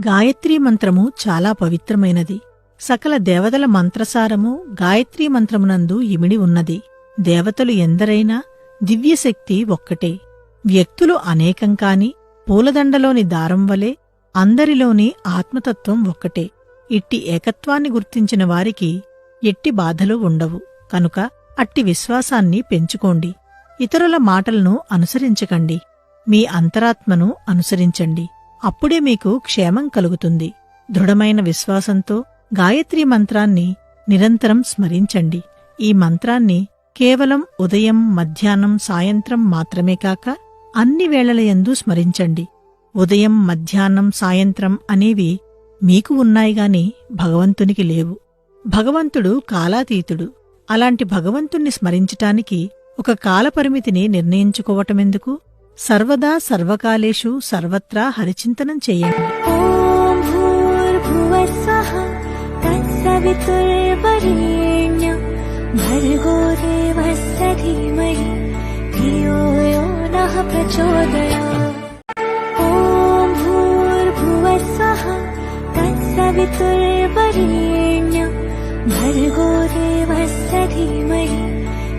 గాయత్రీ మంత్రము చాలా పవిత్రమైనది. సకల దేవతల మంత్రసారము గాయత్రీ మంత్రమునందు ఇమిడి ఉన్నది. దేవతలు ఎందరైనా దివ్యశక్తి ఒక్కటే. వ్యక్తులు అనేకం కాని పూలదండలోని దారం వలె అందరిలోని ఆత్మతత్వం ఒక్కటే. ఇట్టి ఏకత్వాన్ని గుర్తించిన వారికి ఎట్టి బాధలు ఉండవు. కనుక అట్టి విశ్వాసాన్ని పెంచుకోండి. ఇతరుల మాటలను అనుసరించకండి. మీ అంతరాత్మను అనుసరించండి. అప్పుడే మీకు క్షేమం కలుగుతుంది. దృఢమైన విశ్వాసంతో గాయత్రీ మంత్రాన్ని నిరంతరం స్మరించండి. ఈ మంత్రాన్ని కేవలం ఉదయం, మధ్యాహ్నం, సాయంత్రం మాత్రమే కాక అన్ని వేళలయందు స్మరించండి. ఉదయం, మధ్యాహ్నం, సాయంత్రం అనేవి మీకు ఉన్నాయిగాని భగవంతునికి లేవు. భగవంతుడు కాలాతీతుడు. అలాంటి భగవంతుణ్ణి స్మరించటానికి ఒక కాలపరిమితిని నిర్ణయించుకోవటమెందుకు? సర్వదా సర్వకాలేషు సర్వత్రా హరిచింతనం చెయ్యండి. ఓం భూర్భువస్సః తత్సవితుర్వరేణ్యం భర్గో దేవస్య ధీమహి ధియో యో నః ప్రచోదయాత్. ఓం భూర్భువస్సః తత్సవితుర్వరేణ్యం భర్గో దేవస్య ధీమహి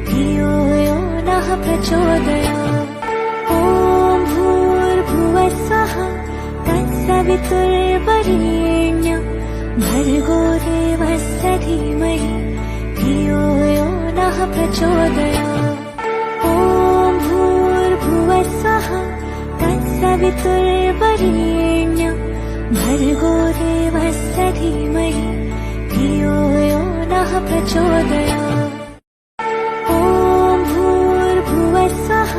ధియో యో నః ప్రచోదయాత్. ఓం భూర్భువస్సః తత్సవితుర్వరేణ్యం భర్గో దేవస్య ధీమహి ధియో యో నః ప్రచోదయాత్. ఓం భూర్భువస్సః తత్సవితుర్వరేణ్యం భర్గో దేవస్య ధీమహి ధియో యో నః ప్రచోదయాత్. ఓం భూర్భువస్సః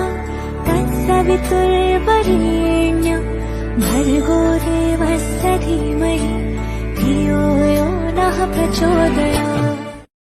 తత్సవితుర్వరేణ్యం భర్గో దేవస్య ధీమహి ధియో యో నః ప్రచోదయాత్.